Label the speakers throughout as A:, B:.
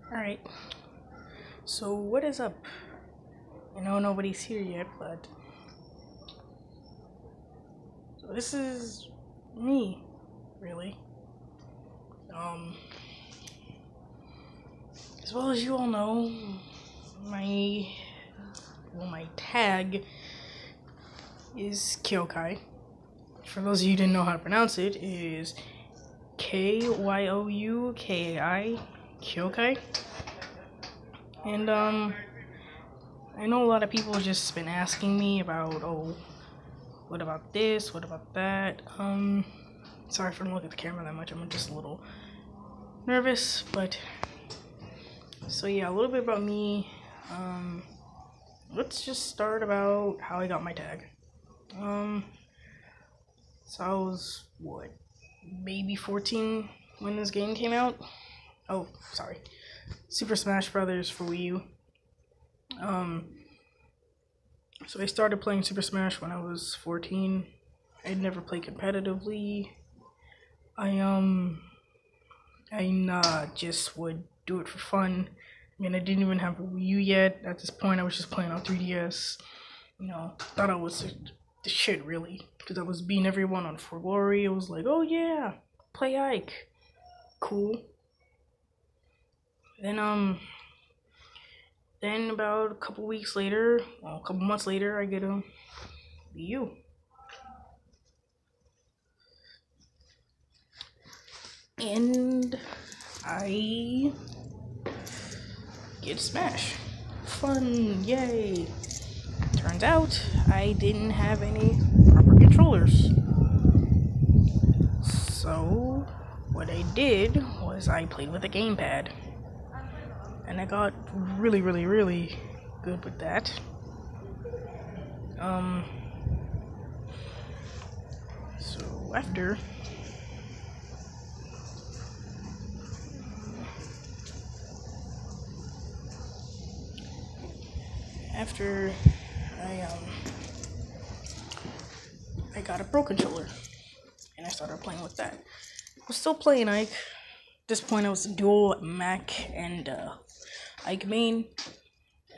A: Alright, so what is up? I know nobody's here yet, but so this is me, really. Um, as well as you all know, my tag is Kyokai. For those of you who didn't know how to pronounce it, it is Kyoukai, Kyokai. And I know a lot of people have just been asking me about, what about this? What about that? Sorry for not looking at the camera that much. I'm just a little nervous, but so yeah, a little bit about me. Let's just start about how I got my tag. So I was maybe 14 when this game came out. Oh, sorry, Super Smash Brothers for Wii U. So I started playing Super Smash when I was 14. I'd never played competitively. I just would do it for fun. I mean, I didn't even have a Wii U yet. At this point, I was just playing on 3DS. Thought I was the shit, really. Because I was beating everyone on For Glory. It was like, oh yeah, play Ike. Cool. Then about a couple months later, I get a Wii U. And I get Smash. Fun, yay. Turns out I didn't have any proper controllers. So what I did was I played with a gamepad. And I got really, really, really good with that. So after I got a Pro controller and I started playing with that. I was still playing Ike. At this point I was dual Mac and Ike main.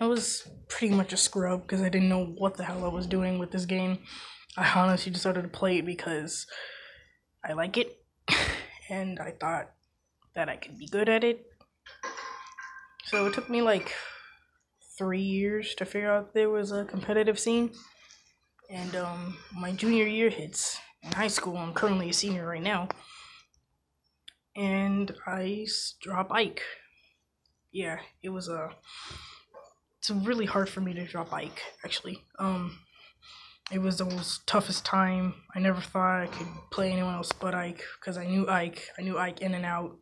A: I was pretty much a scrub because I didn't know what the hell I was doing with this game. I honestly just started to play it because I like it and I thought that I could be good at it. So it took me like 3 years to figure out there was a competitive scene. And my junior year hits in high school. I'm currently a senior right now. And I drop Ike. Yeah, it's really hard for me to drop Ike, actually. It was the most toughest time. I never thought I could play anyone else but Ike, because I knew Ike in and out.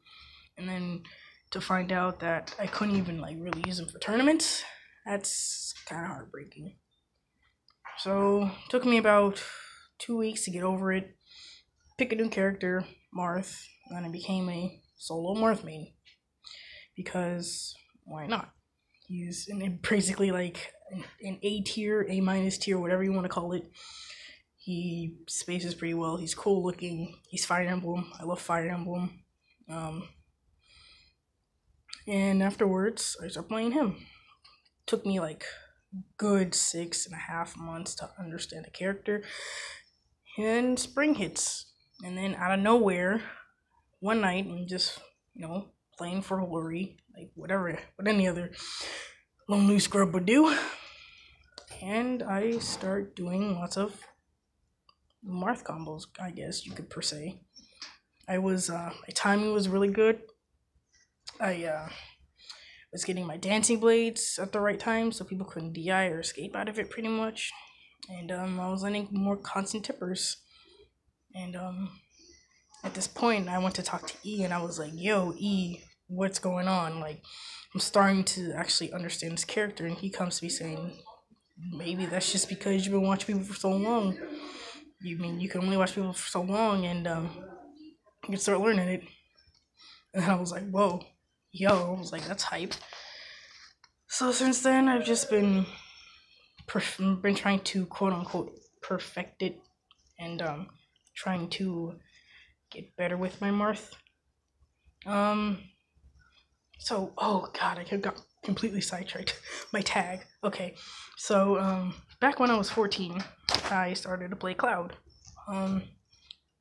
A: And then to find out that I couldn't even really use him for tournaments, that's kind of heartbreaking. So it took me about 2 weeks to get over it. Pick a new character, Marth, and I became a solo Marth main. Because why not? He's basically like an A tier, A minus tier, whatever you want to call it. He spaces pretty well. He's cool looking. He's Fire Emblem. I love Fire Emblem. And afterwards, I started playing him. Took me like good 6.5 months to understand the character. And spring hits. And then out of nowhere, one night, I'm just, playing for glory, like what any other lonely scrub would do. And I start doing lots of Marth combos, I guess you could per se. My timing was really good. I was getting my dancing blades at the right time so people couldn't DI or escape out of it pretty much. And I was landing more constant tippers. And at this point, I went to talk to E and I was like, yo, E, what's going on? Like, I'm starting to actually understand this character. And he comes to me saying, maybe that's just because you've been watching people for so long. You can only watch people for so long and you can start learning it. And I was like, whoa, yo, I was like, that's hype. So since then, I've just been trying to quote unquote perfect it and trying to get better with my Marth. So, oh god, I got completely sidetracked. My tag. Okay, so back when I was 14, I started to play Cloud. Um,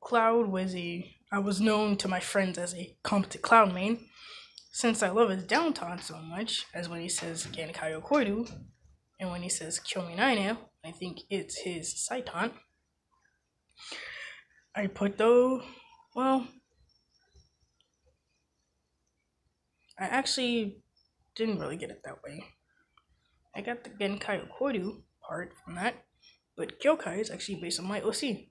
A: Cloud was I was known to my friends as a competent Cloud main, since I love his down taunt so much, as when he says Genkai Koidu, and when he says Kyomi Naine, I think it's his side taunt. I put though, well, I actually didn't really get it that way. I got the Genkai Koidu part from that, but Kyokai is actually based on my OC.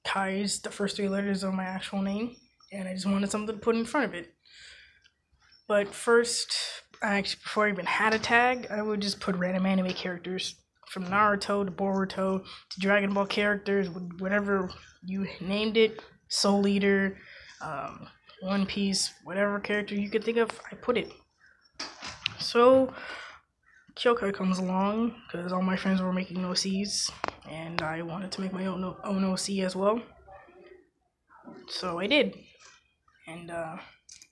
A: Kai is the first three letters of my actual name, and I just wanted something to put in front of it. But first, before I even had a tag, I would just put random anime characters. From Naruto to Boruto to Dragon Ball characters, whatever you named it, Soul Eater, One Piece, whatever character you could think of, I put it. So, Kyokai comes along because all my friends were making OCs, and I wanted to make my own OC as well. So I did. And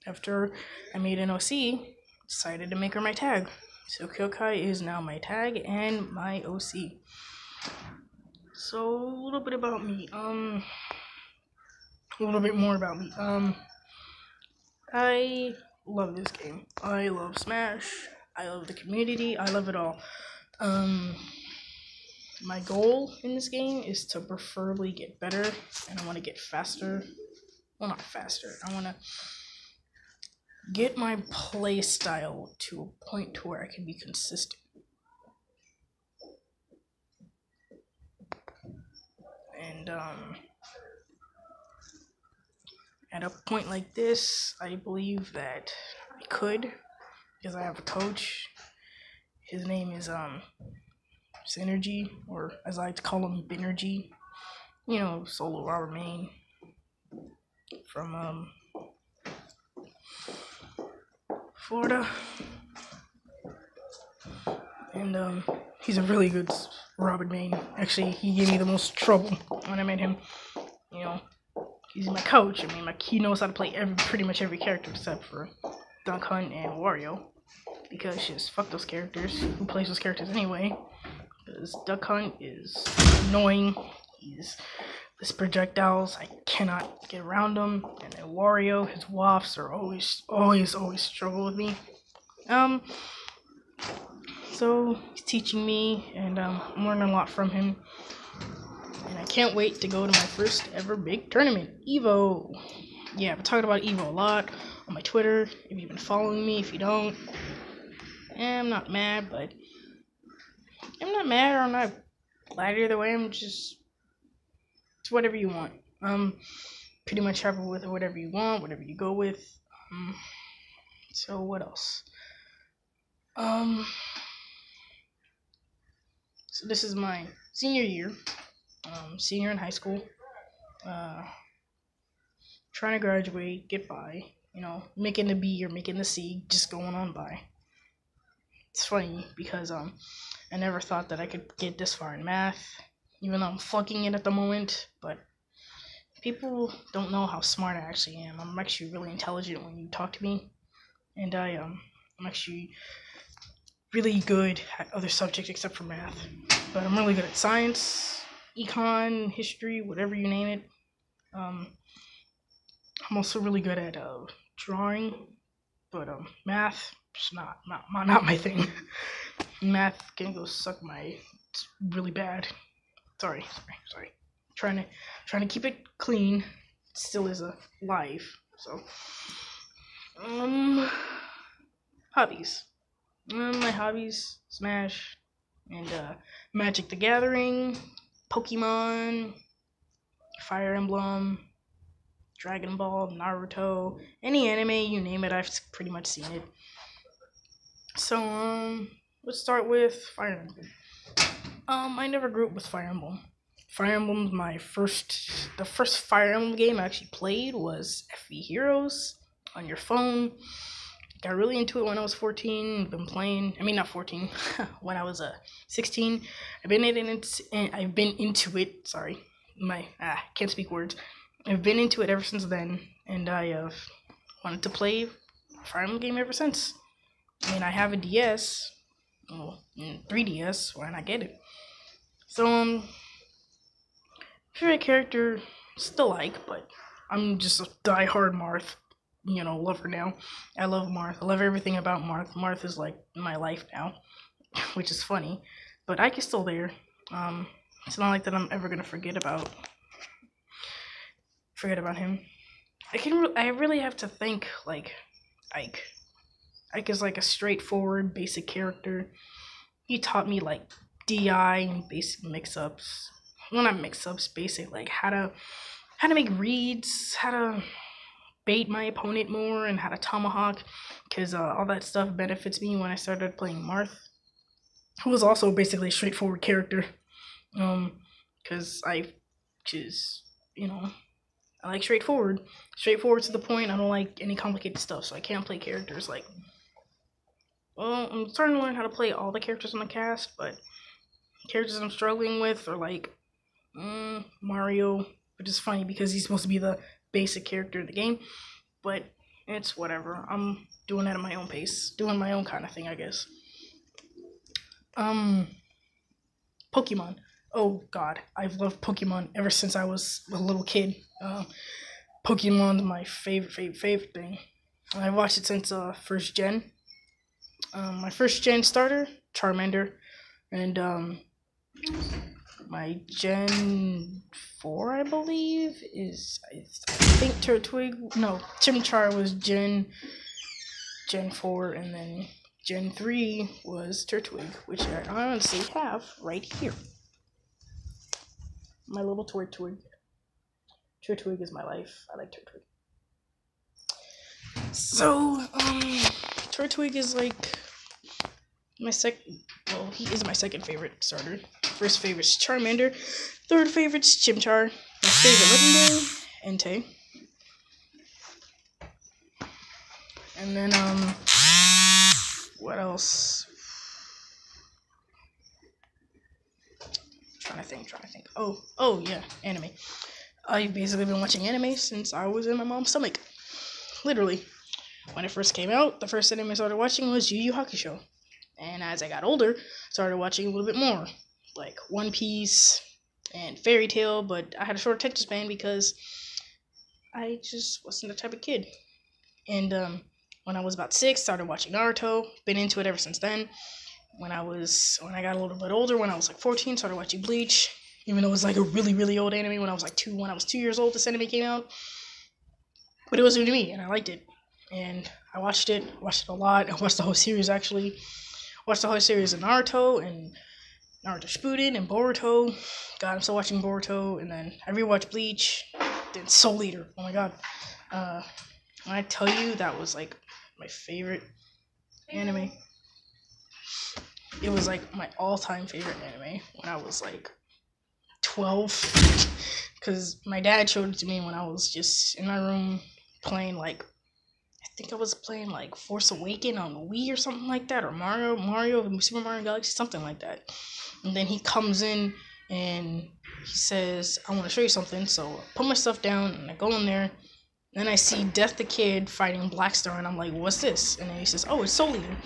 A: after I made an OC, decided to make her my tag. So Kyokai is now my tag and my OC. So a little bit about me. A little bit more about me. I love this game. I love Smash. I love the community. I love it all. My goal in this game is to preferably get better, and I want to get faster. Well, not faster. I want to get my play style to a point to where I can be consistent. And at a point like this, I believe that I could, because I have a coach. His name is Synergy, or as I like to call him, Binergy. You know, solo Robert Main from Florida. And he's a really good Robert Main. Actually, he gave me the most trouble when I met him. You know, he's my coach. I mean, he knows how to play pretty much every character except for Duck Hunt and Wario. Because just fuck those characters. Who plays those characters anyway? Because Duck Hunt is annoying. His projectiles, I cannot get around them. And then Wario, his wafts are always struggle with me. So he's teaching me, and I'm learning a lot from him. And I can't wait to go to my first ever big tournament, EVO. Yeah, I've been talking about EVO a lot on my Twitter. If you've been following me, if you don't, I'm not mad, but I'm not mad or I'm not glad either way. It's whatever you want. Pretty much happy with whatever you want, whatever you go with. So what else? So this is my senior year, senior in high school. Trying to graduate, get by, making the B or making the C, just going on by. It's funny because I never thought that I could get this far in math, even though I'm flunking it at the moment. But people don't know how smart I actually am. I'm actually really intelligent when you talk to me, and I'm actually really good at other subjects except for math. But I'm really good at science, econ, history, whatever you name it. I'm also really good at drawing, but math, just not my thing. Math can go suck it's really bad. Sorry. Trying to keep it clean. It still is a life. So hobbies. My hobbies: Smash and Magic the Gathering, Pokemon, Fire Emblem, Dragon Ball, Naruto, any anime, you name it, I've pretty much seen it. So, let's start with Fire Emblem. I never grew up with Fire Emblem. Fire Emblem's the first Fire Emblem game I actually played was FE Heroes on your phone. Got really into it when I was 14. Been playing. I mean, not 14. When I was 16. I've been into it. Sorry, can't speak words. I've been into it ever since then, and I wanted to play Fire Emblem game ever since. I mean, I have a DS, well, 3DS. Why not get it? So favorite character still like, but I'm just a diehard Marth, lover now. I love Marth. I love everything about Marth. Marth is like my life now, which is funny, but Ike is still there. It's not like that I'm ever gonna forget about him. I really have to think like Ike. Ike is like a straightforward, basic character. He taught me like DI and basic mix-ups. Well, not mix-ups, basic like how to make reads, how to bait my opponent more, and how to tomahawk, because all that stuff benefits me when I started playing Marth, who was also basically a straightforward character. Because I just, I like straightforward to the point. I don't like any complicated stuff, so I can't play characters like. Well, I'm starting to learn how to play all the characters on the cast, but characters I'm struggling with are like Mario, which is funny because he's supposed to be the basic character in the game, but it's whatever. I'm doing that at my own pace, doing my own kind of thing, I guess. Pokemon. Oh god, I've loved Pokemon ever since I was a little kid. Pokemon's my favorite thing. I've watched it since first gen. My first gen starter, Charmander, and my Gen 4, I believe, I think Turtwig. No, Chimchar was Gen 4, and then Gen 3 was Turtwig, which I honestly have right here. My little Turtwig. Turtwig is my life. I like Turtwig. So, Turtwig is like he is my second favorite starter. First favorite's Charmander. Third favorite's Chimchar. My favorite legendary, Entei. And then, what else? Trying to think. Oh yeah, anime. I've basically been watching anime since I was in my mom's stomach. Literally. When it first came out, the first anime I started watching was Yu Yu Hakusho. And as I got older, started watching a little bit more. Like One Piece and Fairy Tail, but I had a short attention span because I just wasn't the type of kid. And when I was about 6, started watching Naruto. Been into it ever since then. When I got a little bit older, when I was like 14, started watching Bleach. Even though it was like a really, really old anime when I was 2 years old, this anime came out. But it was new to me, and I liked it. And I watched it a lot. I watched the whole series, actually. Watched the whole series of Naruto, and Naruto Shippuden, and Boruto. God, I'm still watching Boruto. And then I rewatched Bleach, then Soul Eater. Oh my god. When I tell you that was like my favorite anime. It was like my all-time favorite anime when I was like 12. Because my dad showed it to me when I was just in my room playing like, I think I was playing like Force Awakens on Wii or something like that, or Mario, Super Mario Galaxy, something like that. And then he comes in and he says, I want to show you something. So I put my stuff down and I go in there. Then I see Death the Kid fighting Blackstar, and I'm like, what's this? And then he says, oh, it's Soul Eater.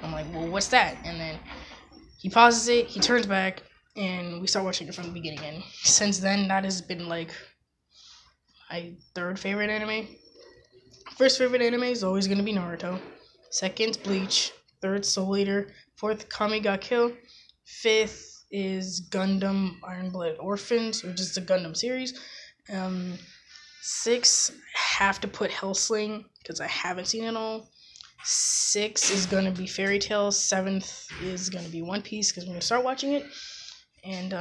A: I'm like, well, what's that? And then he pauses it, he turns back, and we start watching it from the beginning. And since then, that has been like my third favorite anime. First favorite anime is always going to be Naruto. Second's Bleach. Third, Soul Eater. Fourth, Kami ga Kill. Fifth is Gundam Iron Blooded Orphans, which is the Gundam series. Sixth, have to put Hellsing, because I haven't seen it all. 6 is going to be Fairy Tail. 7th is going to be One Piece, because we're going to start watching it. And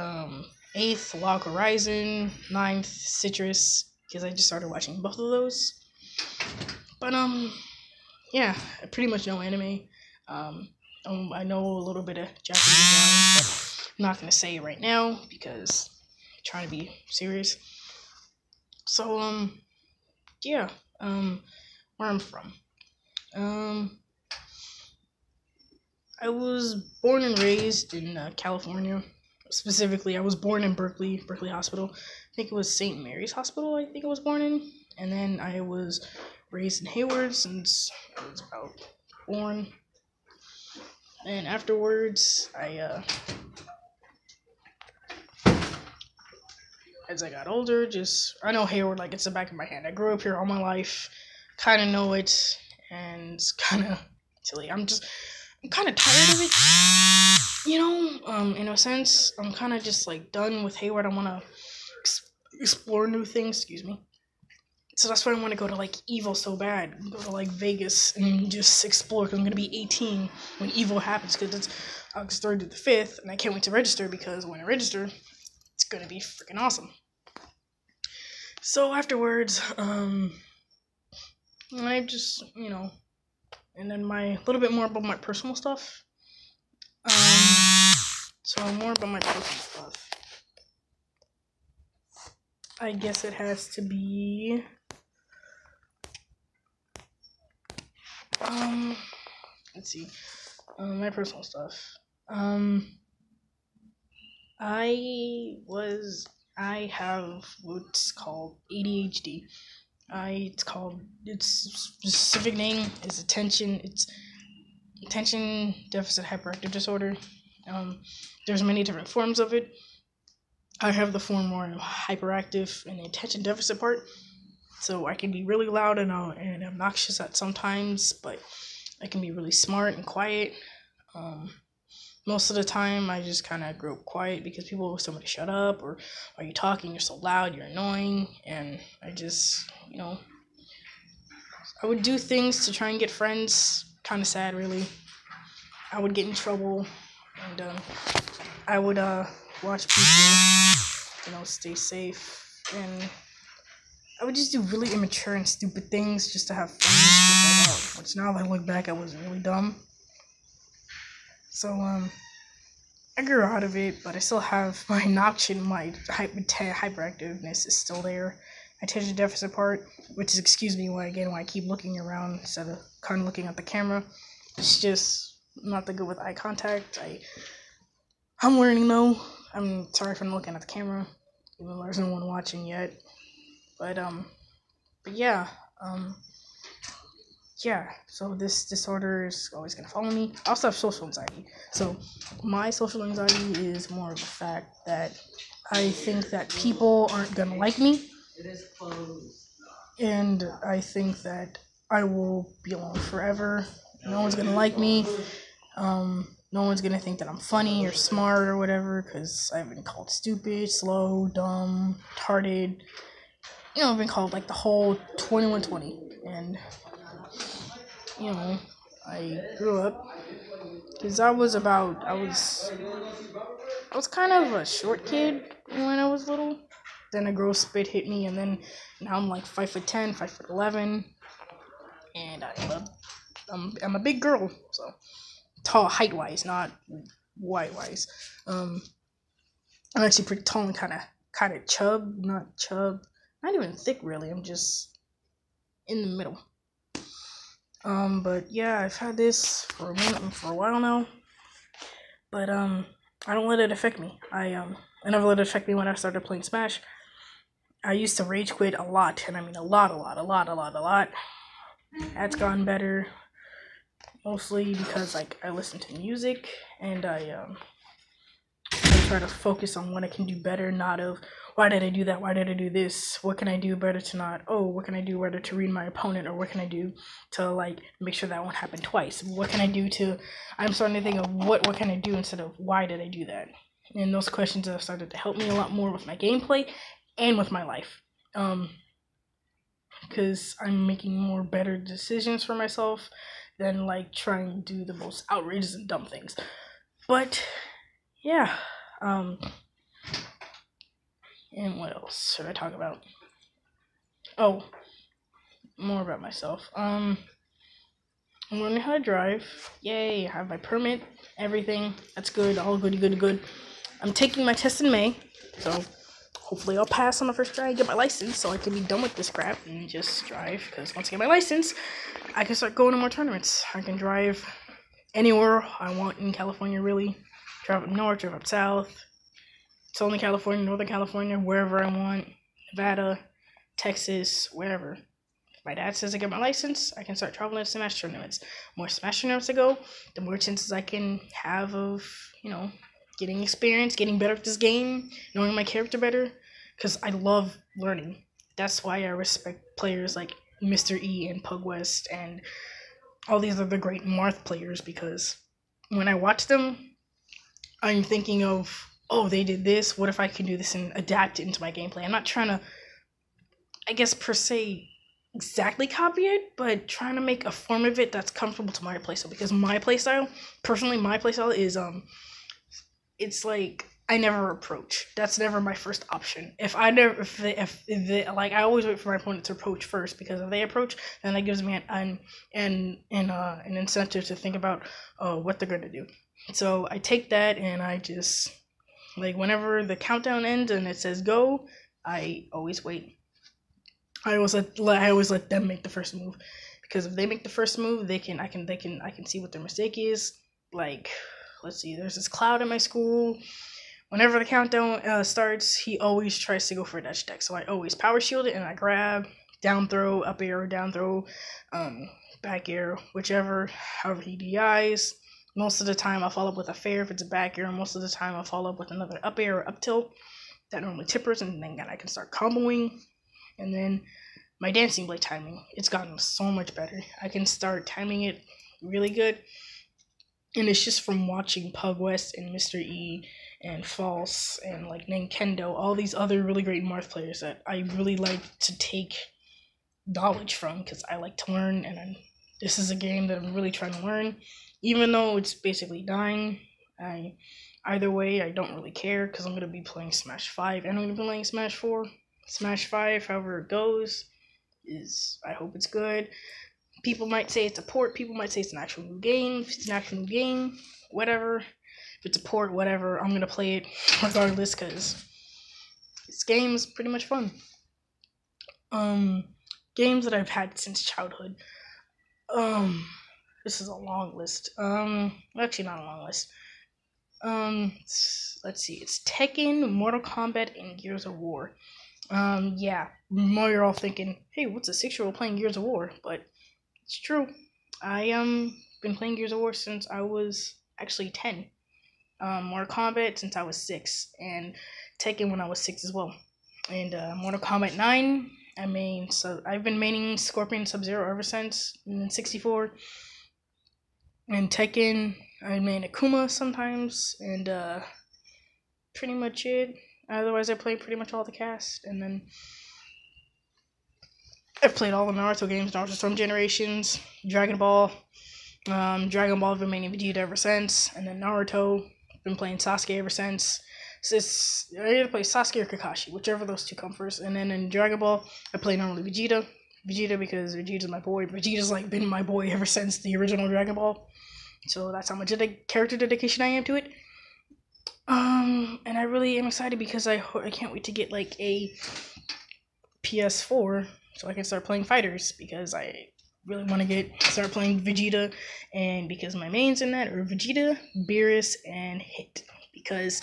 A: 8th, Log Horizon. 9th, Citrus, because I just started watching both of those. But, yeah, I pretty much know anime. I know a little bit of Japanese lines, but I'm not going to say it right now, because I'm trying to be serious. So, yeah, where I'm from. I was born and raised in California. Specifically, I was born in Berkeley Hospital. I think it was St. Mary's Hospital I was born in. And then I was raised in Hayward since I was about born. And afterwards, as I got older, I know Hayward like it's the back of my hand. I grew up here all my life, kind of know it, and it's kind of silly. I'm kind of tired of it, in a sense. I'm kind of just like done with Hayward. I want to explore new things. Excuse me. So that's why I want to go to like Evo so bad. Go to like Vegas and just explore. Cause I'm gonna be 18 when Evo happens. Cause it's August 3rd to the 5th, and I can't wait to register because when I register, it's gonna be freaking awesome. So afterwards, I just and then my little bit more about my personal stuff. So more about my personal stuff. I guess it has to be. Let's see. My personal stuff. I have what's called ADHD. Its specific name is attention deficit hyperactive disorder. There's many different forms of it. I have the form where I'm hyperactive in the attention deficit part. So I can be really loud and obnoxious at sometimes, but I can be really smart and quiet. Most of the time, I just kind of grew up quiet because people always tell me to shut up, or are you talking? You're so loud, you're annoying, and I just, I would do things to try and get friends. Kind of sad, really. I would get in trouble, and I would watch people, stay safe, and I would just do really immature and stupid things just to have fun. Which now that I look back, I was really dumb. So I grew out of it, but I still have my notch, my hyperactiveness is still there. My attention deficit part, which is, excuse me, when I keep looking around instead of kind of looking at the camera. It's just not that good with eye contact. I'm learning though. I'm sorry for not looking at the camera, even though there's no one watching yet. But yeah. So this disorder is always gonna follow me. I also have social anxiety. So my social anxiety is more of the fact that I think that people aren't gonna like me. And I think that I will be alone forever. No one's gonna like me. No one's gonna think that I'm funny or smart or whatever, because I've been called stupid, slow, dumb, retarded. I've been called like the whole 2120. And I grew up because I was kind of a short kid when I was little. Then a growth spurt hit me, and then now I'm like 5'10", 5'11", and I'm a big girl. So tall, height wise, not weight wise. I'm actually pretty tall and kind of not even thick really. I'm just in the middle. But yeah, I've had this for a while now. But I don't let it affect me. I never let it affect me when I started playing Smash. I used to rage quit a lot, and I mean a lot. That's gotten better, mostly because I listen to music and I try to focus on what I can do better, not of why did I do that, why did I do this, what can I do better to not, what can I do better to read my opponent, or what can I do to like make sure that won't happen twice, what can I do to, I'm starting to think of what can I do instead of why did I do that. And those questions have started to help me a lot more with my gameplay and with my life, because I'm making more better decisions for myself than like trying to do the most outrageous and dumb things. But yeah, and what else should I talk about? Oh, more about myself. I'm learning how to drive. Yay, I have my permit, everything. That's good, all good. I'm taking my test in May, so hopefully I'll pass on the first try and get my license so I can be done with this crap and just drive, because once I get my license, I can start going to more tournaments. I can drive anywhere I want in California, really. Drive up north, drive up south, Southern California, Northern California, wherever I want, Nevada, Texas, wherever. My dad says I get my license, I can start traveling to Smash tournaments. The more Smash tournaments I go, the more chances I can have of, getting experience, getting better at this game, knowing my character better. Because I love learning. That's why I respect players like Mr. E and Pugwest and all these other great Marth players, because when I watch them, I'm thinking of, oh, they did this. What if I can do this and adapt it into my gameplay? I'm not trying to, I guess, per se, exactly copy it, but trying to make a form of it that's comfortable to my playstyle. Because my playstyle, personally, my playstyle is it's like I never approach. That's never my first option. If they, like, I always wait for my opponent to approach first, because if they approach, then that gives me an incentive to think about what they're gonna do. So I take that and I just, like, whenever the countdown ends and it says go, I always wait. I always let them make the first move, because if they make the first move, I can see what their mistake is. Like, let's see, there's this Cloud in my school. Whenever the countdown starts, he always tries to go for a dash attack. So I always power shield it and I grab, down throw, up air, down throw, back air, whichever, however he DIs. Most of the time I'll follow up with a fair if it's a back air. Most of the time I'll follow up with another up air or up tilt that normally tippers, and then I can start comboing. And then my dancing blade timing, it's gotten so much better. I can start timing it really good. And it's just from watching Pugwest and Mr. E and False and like Nintendo, all these other really great Marth players that I really like to take knowledge from, because I like to learn, and this is a game that I'm really trying to learn. Even though it's basically dying, either way, I don't really care, because I'm going to be playing Smash 5 and I'm going to be playing Smash 4. Smash 5, however it goes, I hope it's good. People might say it's a port, people might say it's an actual new game. If it's an actual new game, whatever. If it's a port, whatever, I'm going to play it regardless, because this game is pretty much fun. Games that I've had since childhood. This is a long list. Actually not a long list. Let's see, it's Tekken, Mortal Kombat, and Gears of War. Yeah, more you're all thinking, hey, what's a 6-year-old playing Gears of War? But it's true. I been playing Gears of War since I was actually 10. Mortal Kombat since I was 6, and Tekken when I was 6 as well. And Mortal Kombat 9, I've been maining Scorpion Sub-Zero ever since in 64. And Tekken, I main Akuma sometimes, and pretty much it. Otherwise, I play pretty much all the cast, and then I've played all the Naruto games, Naruto Storm Generations, Dragon Ball. Dragon Ball, I've been maining Vegeta ever since, and then Naruto, I've been playing Sasuke ever since. I either play Sasuke or Kakashi, whichever of those two come first. And then in Dragon Ball, I play normally Vegeta because Vegeta's my boy. Vegeta's like been my boy ever since the original Dragon Ball, so that's how much character dedication I am to it. And I really am excited because I can't wait to get like a PS4 so I can start playing fighters, because I really want to start playing Vegeta, and because my mains in that are Vegeta, Beerus, and Hit, because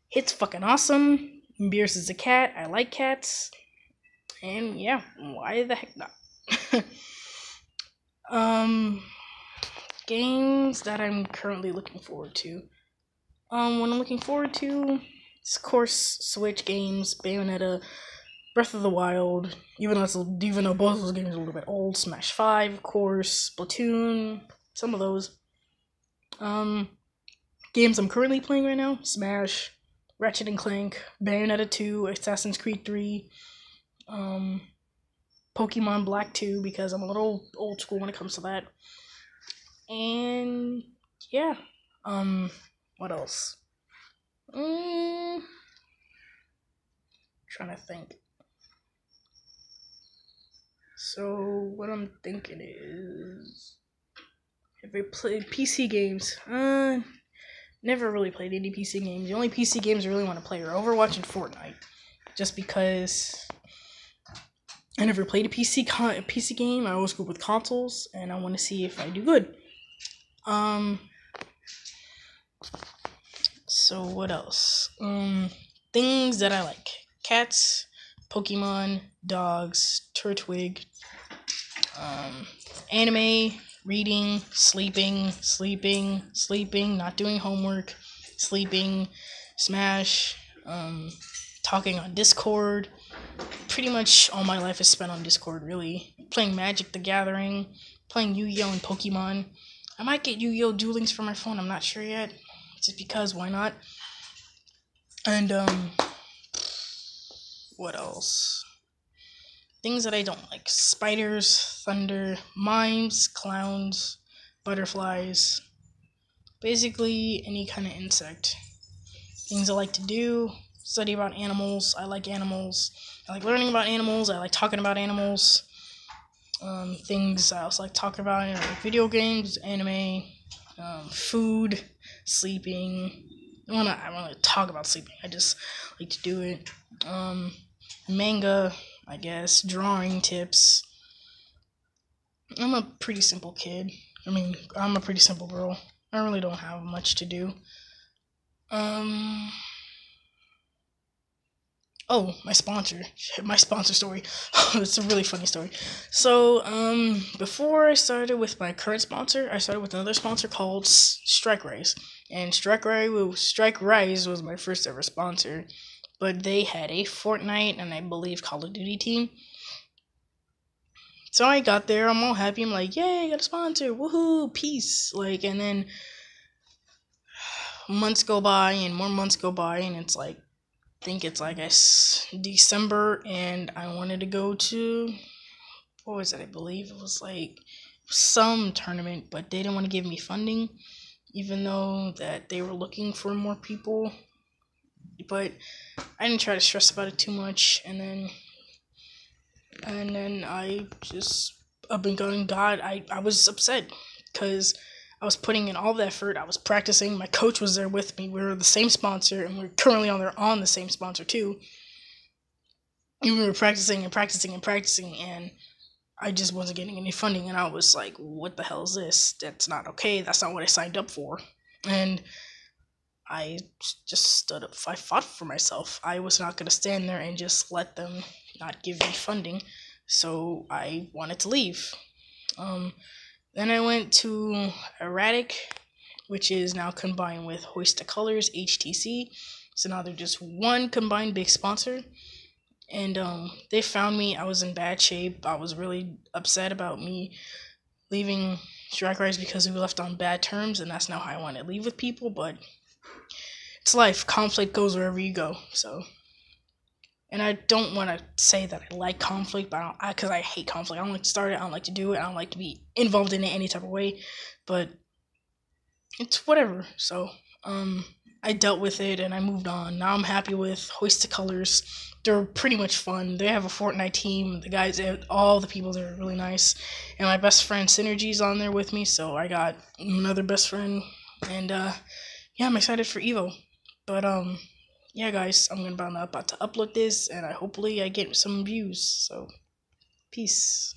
A: Hit's fucking awesome. Beerus is a cat. I like cats. And yeah, why the heck not? Games that I'm currently looking forward to. What I'm looking forward to is, of course, Switch games, Bayonetta, Breath of the Wild, even though both of those games are a little bit old, Smash 5, of course, Splatoon, some of those. Games I'm currently playing right now, Smash, Ratchet and Clank, Bayonetta 2, Assassin's Creed 3, Pokemon Black 2, because I'm a little old school when it comes to that. And yeah, what else? Trying to think. So what I'm thinking is, if I played PC games, never really played any PC games. The only PC games I really want to play are Overwatch and Fortnite, just because I never played a PC game. I always go with consoles, and I want to see if I do good. So what else? Things that I like: cats, Pokemon, dogs, Turtwig, Anime, reading, sleeping, not doing homework, sleeping, Smash, talking on Discord. Pretty much all my life is spent on Discord, really. Playing Magic the Gathering, playing Yu-Gi-Oh! And Pokemon. I might get Yu-Gi-Oh! Duel Links for my phone, I'm not sure yet. Just because, why not? And, what else? Things that I don't like. Spiders, thunder, mimes, clowns, butterflies. Basically, any kind of insect. Things I like to do. Study about animals. I like animals. I like learning about animals. I like talking about animals. Things I also like talking about, like video games, anime, food, sleeping. I don't want to talk about sleeping. I just like to do it. Manga, I guess, drawing tips. I'm a pretty simple kid. I'm a pretty simple girl. I really don't have much to do. Oh, my sponsor story. It's a really funny story. So, before I started with my current sponsor, I started with another sponsor called Strike Rise. And Strike Rise was my first ever sponsor. But they had a Fortnite and I believe Call of Duty team. So I got there, I'm all happy, I'm like, yay, I got a sponsor, woohoo, peace. Like, and then months go by and more months go by, and it's like, I think it's like December, and I wanted to go to, what was it, I believe it was like some tournament, but they didn't want to give me funding, even though that they were looking for more people. But I didn't try to stress about it too much, and then I just, up and going, God, I was upset because I was putting in all the effort. I was practicing. My coach was there with me. We were the same sponsor, and we're currently on the same sponsor too. And we were practicing, and I just wasn't getting any funding, and I was like, what the hell is this? That's not okay. That's not what I signed up for. And I just stood up. I fought for myself. I was not going to stand there and just let them not give me funding. So I wanted to leave. Then I went to Erratic, which is now combined with Hoist the Colors, HTC. So now they're just one combined big sponsor. And they found me. I was in bad shape. I was really upset about me leaving Strike Rise because we left on bad terms, and that's not how I want to leave with people, but it's life. Conflict goes wherever you go. So, and I don't want to say that I like conflict, but because I hate conflict. I don't like to start it. I don't like to do it. I don't like to be involved in it any type of way. But it's whatever. So, I dealt with it and I moved on. Now I'm happy with Hoist the Colors. They're pretty much fun. They have a Fortnite team. The guys, all the people there are really nice. And my best friend Synergy's on there with me, so I got another best friend. And yeah, I'm excited for Evo. But yeah, guys, I'm about to upload this, and hopefully I get some views. So, peace.